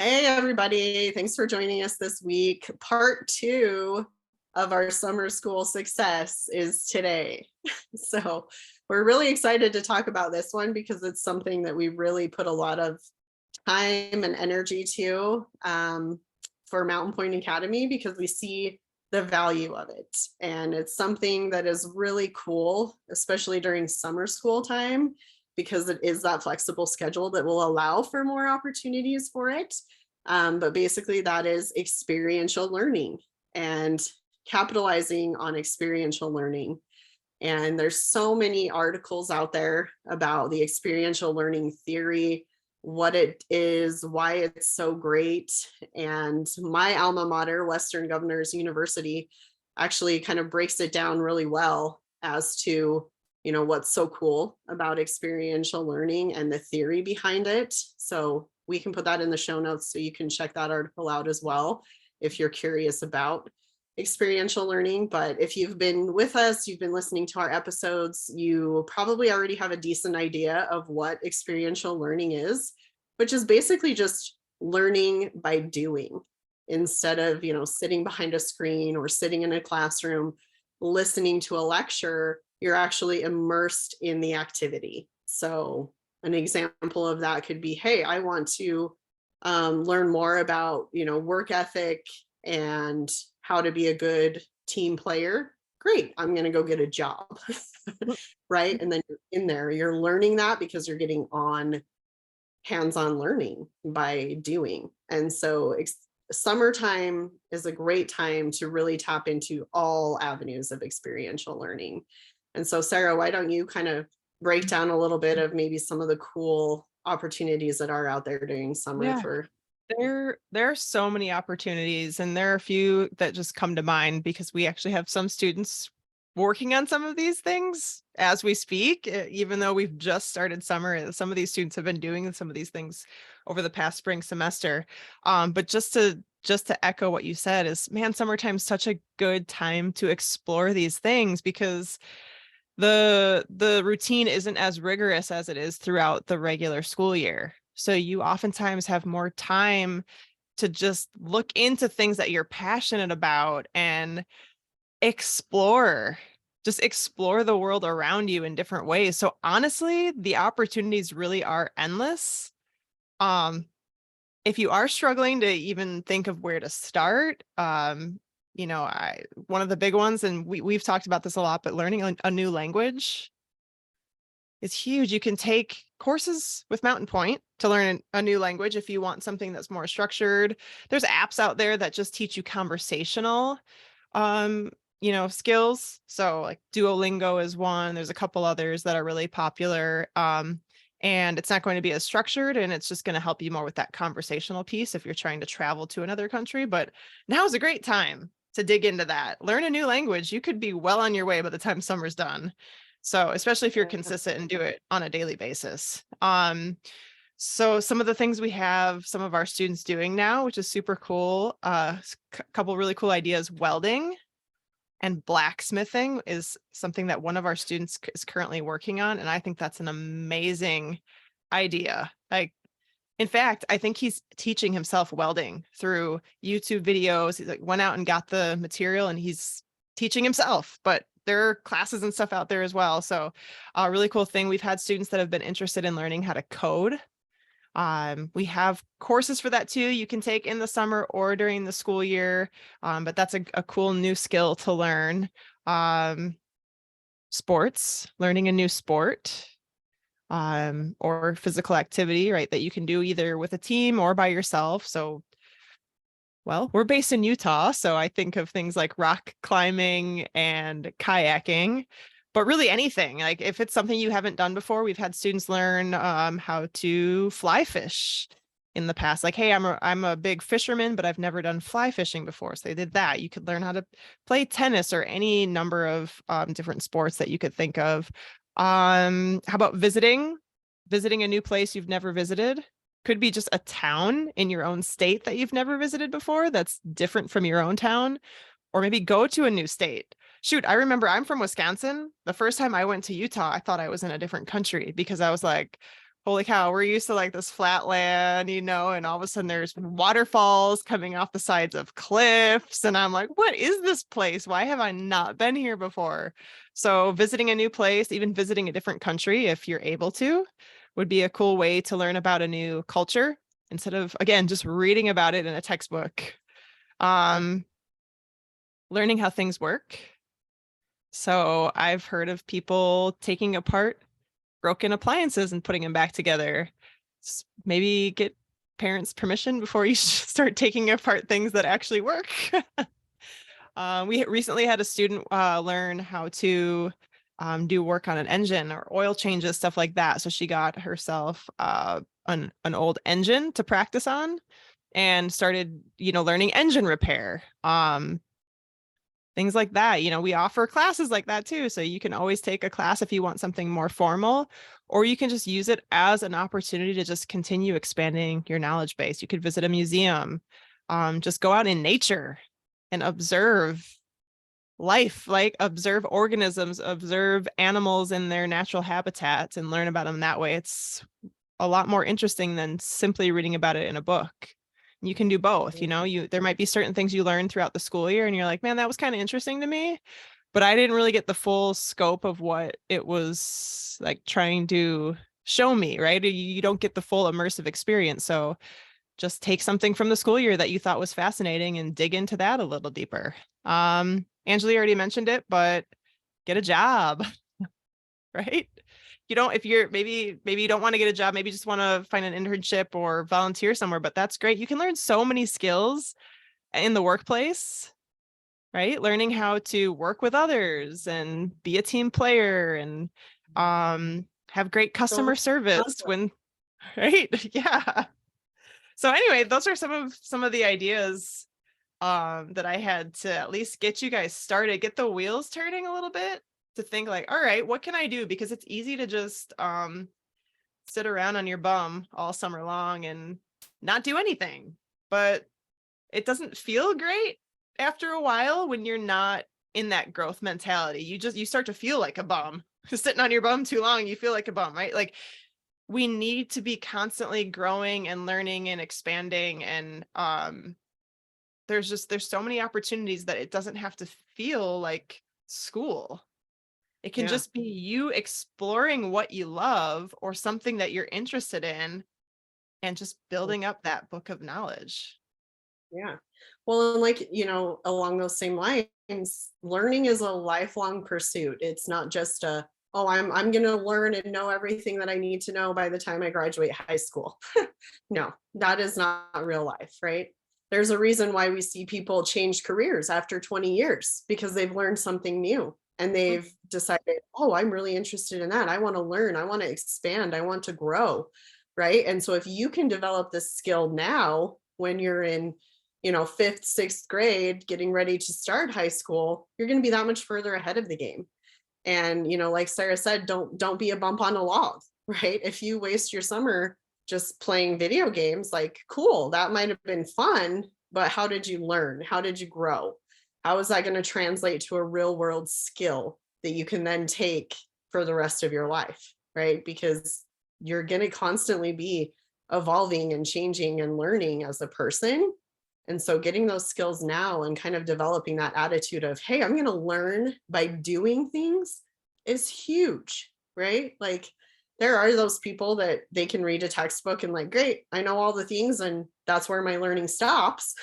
Hey, everybody. Thanks for joining us this week. Part two of our summer school success is today. So we're really excited to talk about this one because it's something that we really put a lot of time and energy to for Mountain Point Academy because we see the value of it. And it's something that is really cool, especially during summer school time, because it is that flexible schedule that will allow for more opportunities for it. But basically, that is experiential learning and capitalizing on experiential learning. And there's so many articles out there about the experiential learning theory, what it is, why it's so great. And my alma mater, Western Governors University, actually kind of breaks it down really well as to what's so cool about experiential learning and the theory behind it. So we can put that in the show notes so you can check that article out as well if you're curious about experiential learning. But if you've been with us, you've been listening to our episodes, you probably already have a decent idea of what experiential learning is, which is basically just learning by doing instead of, sitting behind a screen or sitting in a classroom, listening to a lecture. You're actually immersed in the activity. So an example of that could be, hey, I want to learn more about, work ethic and how to be a good team player. Great, I'm going to go get a job, right? And then you're in there, you're learning that because you're getting on hands-on learning by doing. And so summertime is a great time to really tap into all avenues of experiential learning. And so, Sarah, why don't you kind of break down a little bit of maybe some of the cool opportunities that are out there during summer Yeah. for There are so many opportunities, and there are a few that just come to mind because we actually have some students working on some of these things as we speak. Even though we've just started summer, some of these students have been doing some of these things over the past spring semester. But just to echo what you said is, man, summertime's such a good time to explore these things because the routine isn't as rigorous as it is throughout the regular school year. So you oftentimes have more time to just look into things that you're passionate about and explore, just explore the world around you in different ways. So honestly, the opportunities really are endless. Um, if you are struggling to even think of where to start, one of the big ones, and we've talked about this a lot, but learning a new language is huge. You can take courses with Mountain Point to learn a new language if you want something that's more structured. There's apps out there that just teach you conversational skills. So like Duolingo is one. There's a couple others that are really popular. And it's not going to be as structured, and it's just going to help you more with that conversational piece if you're trying to travel to another country. But now is a great time to dig into that. Learn a new language. You could be well on your way by the time summer's done. So especially if you're consistent and do it on a daily basis. So some of the things we have some of our students doing now, which is super cool, a couple really cool ideas. Welding and blacksmithing is something that one of our students is currently working on. And I think that's an amazing idea. Like, in fact, I think he's teaching himself welding through YouTube videos. He went out and got the material and he's teaching himself, but there are classes and stuff out there as well. So a really cool thing. We've had students that have been interested in learning how to code. We have courses for that too. You can take in the summer or during the school year. But that's a cool new skill to learn. Sports, learning a new sport, or physical activity, right? That you can do either with a team or by yourself. So, well, we're based in Utah, so I think of things like rock climbing and kayaking, but really anything. Like if it's something you haven't done before, we've had students learn how to fly fish in the past. Like, hey, I'm a big fisherman, but I've never done fly fishing before. So they did that. You could learn how to play tennis or any number of different sports that you could think of. How about visiting a new place you've never visited? Could be just a town in your own state that you've never visited before that's different from your own town, or maybe go to a new state. Shoot, I remember I'm from Wisconsin. The first time I went to Utah, I thought I was in a different country because I was like, holy cow, we're used to like this flat land, and all of a sudden there's waterfalls coming off the sides of cliffs. And I'm like, what is this place? Why have I not been here before? So visiting a new place, even visiting a different country, if you're able to, would be a cool way to learn about a new culture instead of, again, just reading about it in a textbook. Learning how things work. So I've heard of people taking apart broken appliances and putting them back together. Maybe get parents' permission before you start taking apart things that actually work. We recently had a student learn how to do work on an engine or oil changes, stuff like that. So she got herself an old engine to practice on and started, learning engine repair. Things like that. We offer classes like that too. So you can always take a class if you want something more formal, or you can just use it as an opportunity to just continue expanding your knowledge base. You could visit a museum, just go out in nature and observe life, like observe organisms, observe animals in their natural habitats and learn about them that way. It's a lot more interesting than simply reading about it in a book. You can do both, there might be certain things you learn throughout the school year and you're like, man, that was kind of interesting to me, but I didn't really get the full scope of what it was like trying to show me, right? You don't get the full immersive experience. So just take something from the school year that you thought was fascinating and dig into that a little deeper. Angela already mentioned it, but get a job, right? You don't, if you're maybe you don't want to get a job, maybe you just want to find an internship or volunteer somewhere, but that's great. You can learn so many skills in the workplace, right? Learning how to work with others and be a team player and have great customer service when, right? Yeah. So anyway, those are some of the ideas that I had to at least get you guys started, get the wheels turning a little bit, to think like, all right, what can I do? Because it's easy to just sit around on your bum all summer long and not do anything. But it doesn't feel great after a while when you're not in that growth mentality. You start to feel like a bum. Sitting on your bum too long, you feel like a bum, right? Like we need to be constantly growing and learning and expanding, and there's so many opportunities that it doesn't have to feel like school. It can just be you exploring what you love or something that you're interested in and just building up that book of knowledge. Yeah. Well, and like, along those same lines, learning is a lifelong pursuit. It's not just oh, I'm going to learn and know everything that I need to know by the time I graduate high school. No, that is not real life, right? There's a reason why we see people change careers after 20 years because they've learned something new and they've decided, oh, I'm really interested in that. I want to learn, I want to expand, I want to grow, right? And so if you can develop this skill now when you're in fifth, sixth grade, getting ready to start high school, you're going to be that much further ahead of the game. And, like Sarah said, don't be a bump on a log, right? If you waste your summer just playing video games, like, cool, that might have been fun, but how did you learn? How did you grow? How is that going to translate to a real world skill that you can then take for the rest of your life, right? Because you're going to constantly be evolving and changing and learning as a person. And so getting those skills now and kind of developing that attitude of, hey, I'm going to learn by doing things is huge, right? Like there are those people that they can read a textbook and like, great, I know all the things and that's where my learning stops.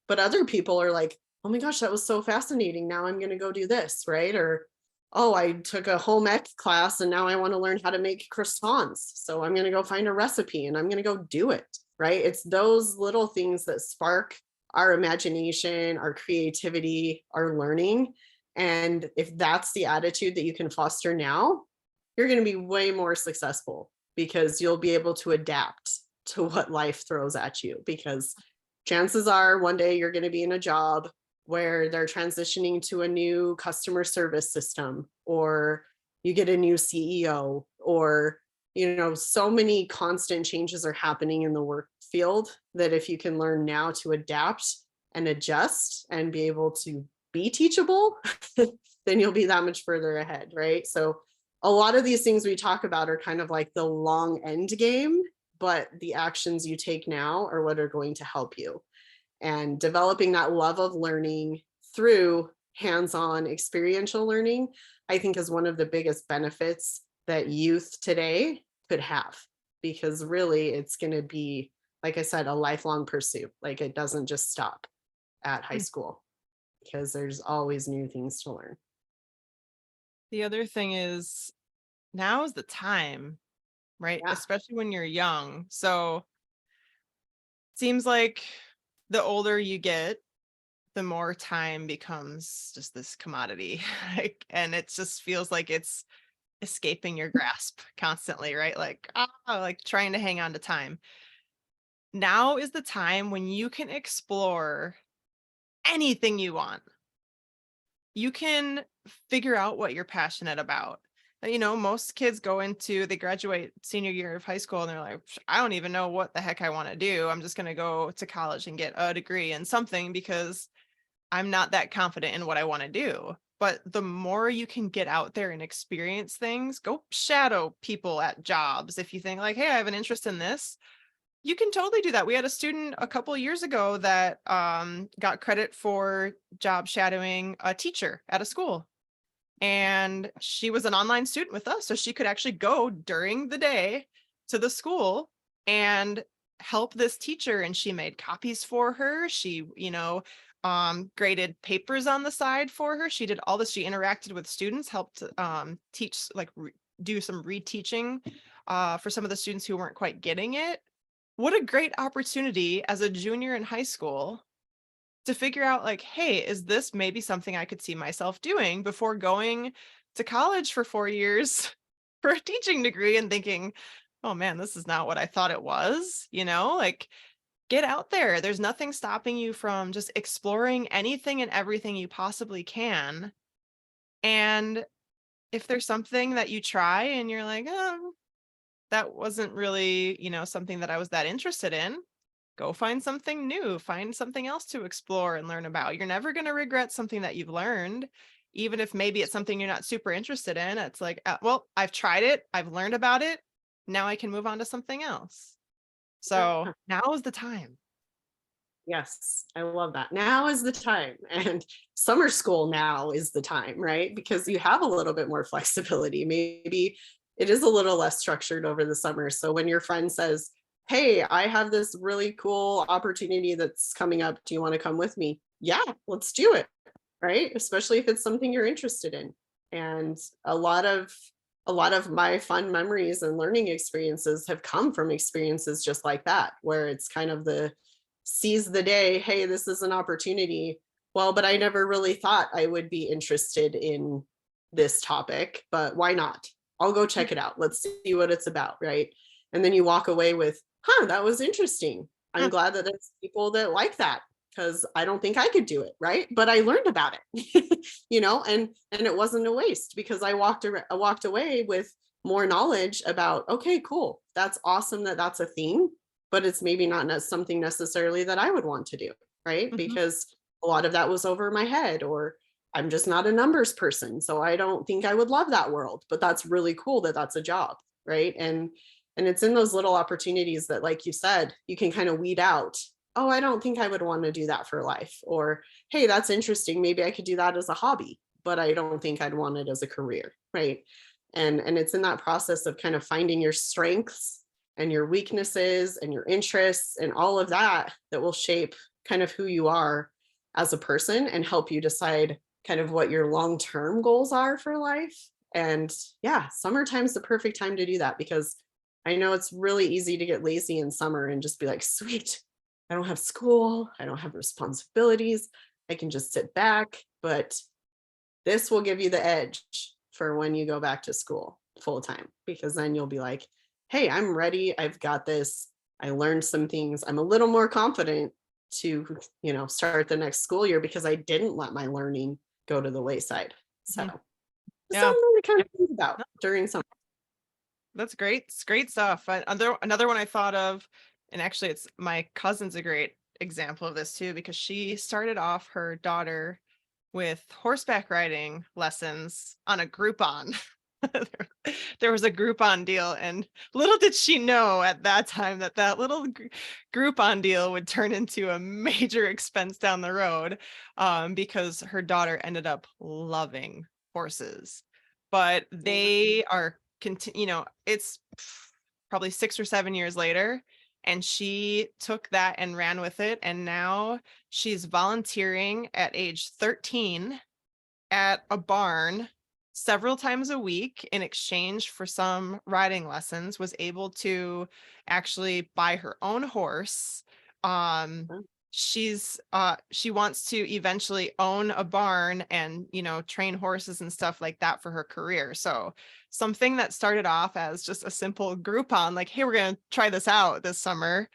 But other people are like, oh my gosh, that was so fascinating. Now I'm going to go do this, right? Or, oh, I took a home ec class and now I want to learn how to make croissants. So I'm going to go find a recipe and I'm going to go do it, right? It's those little things that spark our imagination, our creativity, our learning. And if that's the attitude that you can foster now, you're going to be way more successful because you'll be able to adapt to what life throws at you. Because chances are one day you're going to be in a job where they're transitioning to a new customer service system, or you get a new CEO, or so many constant changes are happening in the work field that if you can learn now to adapt and adjust and be able to be teachable, then you'll be that much further ahead, right? So a lot of these things we talk about are kind of like the long end game, but the actions you take now are what are going to help you. And developing that love of learning through hands-on experiential learning, I think is one of the biggest benefits that youth today could have, because really it's going to be, like I said, a lifelong pursuit. Like it doesn't just stop at high Mm. school because there's always new things to learn. The other thing is now is the time, right? Yeah. Especially when you're young. So seems like the older you get, the more time becomes just this commodity. Like, and it just feels like it's escaping your grasp constantly, right? Like, like trying to hang on to time. Now is the time when you can explore anything you want. You can figure out what you're passionate about. Most kids they graduate senior year of high school and they're like, I don't even know what the heck I want to do. I'm just going to go to college and get a degree in something because I'm not that confident in what I want to do. But the more you can get out there and experience things, go shadow people at jobs. If you think like, hey, I have an interest in this, you can totally do that. We had a student a couple of years ago that got credit for job shadowing a teacher at a school. And she was an online student with us. So she could actually go during the day to the school and help this teacher. And she made copies for her. She, graded papers on the side for her. She did all this. She interacted with students, helped teach, do some reteaching for some of the students who weren't quite getting it. What a great opportunity as a junior in high school to figure out like, hey, is this maybe something I could see myself doing before going to college for 4 years for a teaching degree and thinking, oh man, this is not what I thought it was, like get out there. There's nothing stopping you from just exploring anything and everything you possibly can. And if there's something that you try and you're like, oh, that wasn't really, something that I was that interested in, go find something new, find something else to explore and learn about. You're never going to regret something that you've learned, even if maybe it's something you're not super interested in. It's like, well, I've tried it, I've learned about it. Now I can move on to something else. So now is the time. Yes, I love that. Now is the time. And summer school now is the time, right? Because you have a little bit more flexibility. Maybe it is a little less structured over the summer. So when your friend says, hey, I have this really cool opportunity that's coming up. Do you want to come with me? Yeah, let's do it. Right? Especially if it's something you're interested in. And a lot of my fun memories and learning experiences have come from experiences just like that, where it's kind of the seize the day, hey, this is an opportunity. Well, but I never really thought I would be interested in this topic, but why not? I'll go check it out. Let's see what it's about, right? And then you walk away with, that was interesting. I'm Yeah. glad that there's people that like that, because I don't think I could do it, right? But I learned about it, and it wasn't a waste because I walked away with more knowledge about, okay, cool, that's awesome that that's a theme, but it's maybe not something necessarily that I would want to do, right? Mhm. Because a lot of that was over my head, or I'm just not a numbers person, so I don't think I would love that world. But that's really cool that that's a job, right? And it's in those little opportunities that, like you said, you can kind of weed out, oh, I don't think I would want to do that for life, or hey, that's interesting, maybe I could do that as a hobby, but I don't think I'd want it as a career, right? And it's in that process of kind of finding your strengths and your weaknesses and your interests and all of that that will shape kind of who you are as a person and help you decide kind of what your long-term goals are for life. And yeah, summertime's the perfect time to do that, because I know it's really easy to get lazy in summer and just be like, sweet, I don't have school, I don't have responsibilities, I can just sit back. But this will give you the edge for when you go back to school full time, because then you'll be like, hey, I'm ready. I've got this. I learned some things. I'm a little more confident to, start the next school year because I didn't let my learning go to the wayside. So Mhm. just Yeah. something to kind of think about during some. That's great. It's great stuff. Another one I thought of, and actually it's my cousin's a great example of this too, because she started off her daughter with horseback riding lessons on a Groupon. There was a Groupon deal, and little did she know at that time that that little Groupon deal would turn into a major expense down the road, because her daughter ended up loving horses. But they are it's probably 6 or 7 years later, and she took that and ran with it, and now she's volunteering at age 13 at a barn several times a week in exchange for some riding lessons, was able to actually buy her own horse. Um, she wants to eventually own a barn and, train horses and stuff like that for her career. So something that started off as just a simple Groupon, like, hey, we're gonna try this out this summer,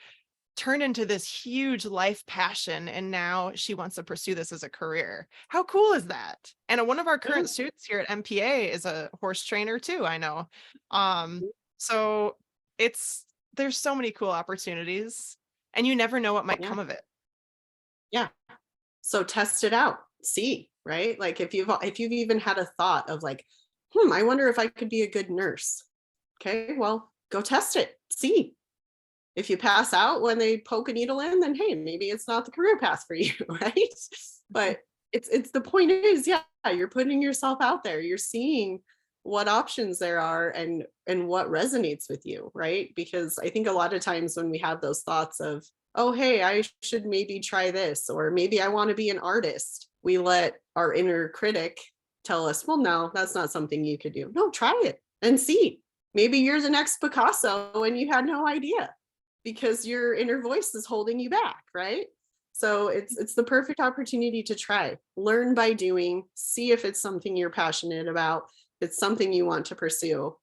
turned into this huge life passion, and now she wants to pursue this as a career. How cool is that? And one of our Yeah. current students here at MPA is a horse trainer too, I know. So it's there's so many cool opportunities, and you never know what might Yeah. come of it. Yeah. So test it out, see, right? Like if you've even had a thought of like, I wonder if I could be a good nurse. Okay, well, go test it, see. If you pass out when they poke a needle in, then hey, maybe it's not the career path for you, right? But it's the point is, yeah, you're putting yourself out there. You're seeing what options there are and what resonates with you, right? Because I think a lot of times when we have those thoughts of, oh, hey, I should maybe try this, or maybe I want to be an artist, we let our inner critic tell us, well, no, that's not something you could do. No, try it and see. Maybe you're the next Picasso and you had no idea because your inner voice is holding you back, right? So it's the perfect opportunity to try, learn by doing, see if it's something you're passionate about, it's something you want to pursue.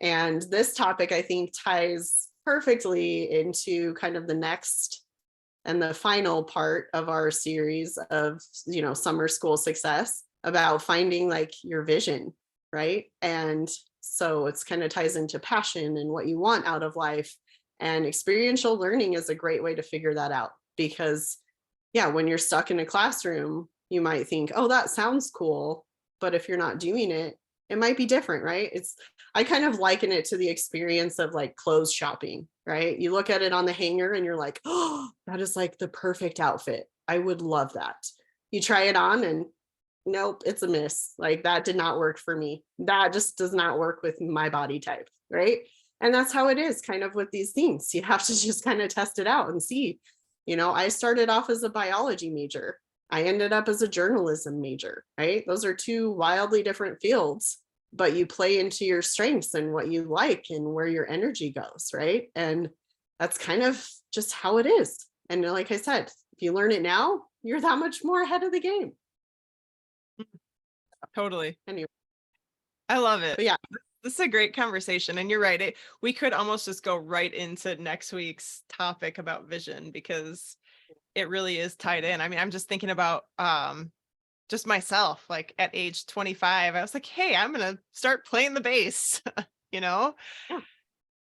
And this topic, I think, ties perfectly into kind of the next and the final part of our series of, summer school success, about finding like your vision, right? And so it's kind of ties into passion and what you want out of life. And experiential learning is a great way to figure that out because, yeah, when you're stuck in a classroom, you might think, oh, that sounds cool. But if you're not doing it, it might be different, right? I kind of liken it to the experience of like clothes shopping, right? You look at it on the hanger and you're like, oh, that is like the perfect outfit. I would love that. You try it on and nope, it's a miss. Like that did not work for me. That just does not work with my body type, right? And that's how it is kind of with these things. You have to just kind of test it out and see. I started off as a biology major. I ended up as a journalism major, right? Those are two wildly different fields, but you play into your strengths and what you like and where your energy goes, right? And that's kind of just how it is. And like I said, if you learn it now, you're that much more ahead of the game. Totally. Anyway, I love it. but yeah, This is a great conversation, and you're right. We could almost just go right into next week's topic about vision because it really is tied in. I mean, I'm just thinking about just myself, like at age 25, I was like, hey, I'm gonna start playing the bass, you know? yeah,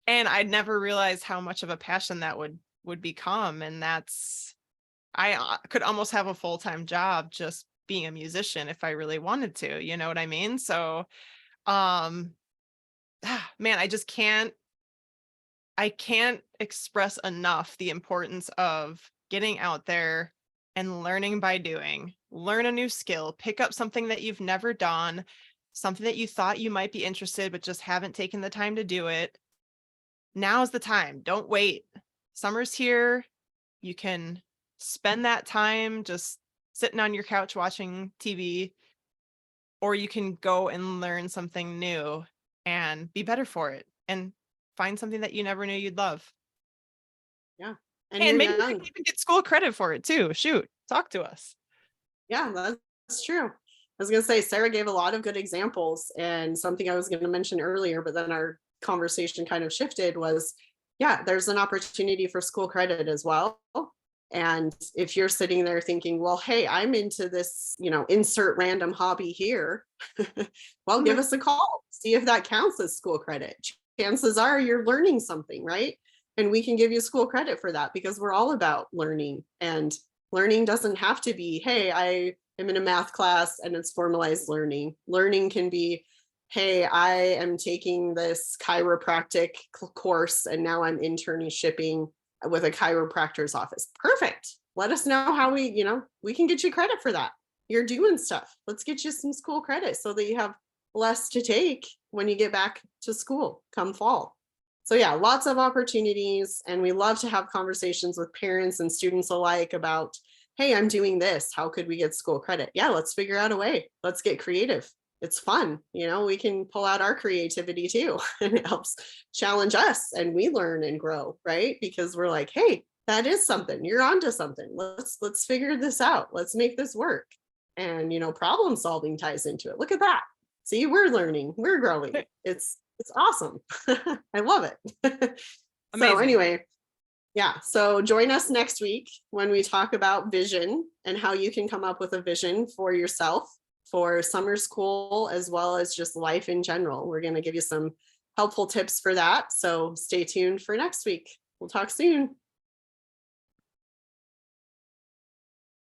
And I'd never realized how much of a passion that would become. And I could almost have a full-time job just being a musician if I really wanted to, you know what I mean? So um man, I can't express enough the importance of getting out there and learning by doing. Learn a new skill, pick up something that you've never done, something that you thought you might be interested but just haven't taken the time to do it. Now's the time. Don't wait. Summer's here. You can spend that time just sitting on your couch watching TV, or you can go and learn something new and be better for it and find something that you never knew you'd love. yeah. And And you're maybe you can young. even get school credit for it too. Shoot, talk to us. Yeah, that's true. I was going to say, Sarah gave a lot of good examples. And something I was going to mention earlier, but then our conversation kind of shifted was, yeah, there's an opportunity for school credit as well. And if you're sitting there thinking, well, hey, I'm into this, insert random hobby here, well, give Mhm. us a call, see if that counts as school credit. Chances are you're learning something, right? And we can give you school credit for that because we're all about learning. And learning doesn't have to be, hey, I am in a math class and it's formalized learning. Learning can be, hey, I am taking this chiropractic course and now I'm internshipping with a chiropractor's office. Perfect. Let us know how we can get you credit for that. You're doing stuff. Let's get you some school credit so that you have less to take when you get back to school come fall. So yeah, lots of opportunities. And we love to have conversations with parents and students alike about, hey, I'm doing this. How could we get school credit? Yeah, let's figure out a way. Let's get creative. It's fun. We can pull out our creativity too. And it helps challenge us and we learn and grow, right? Because we're like, hey, that is something. You're onto something. Let's figure this out. Let's make this work. And problem solving ties into it. Look at that. See, we're learning, we're growing. It's awesome. I love it. So Amazing. anyway, yeah. So join us next week when we talk about vision and how you can come up with a vision for yourself for summer school, as well as just life in general. We're going to give you some helpful tips for that. So stay tuned for next week. We'll talk soon.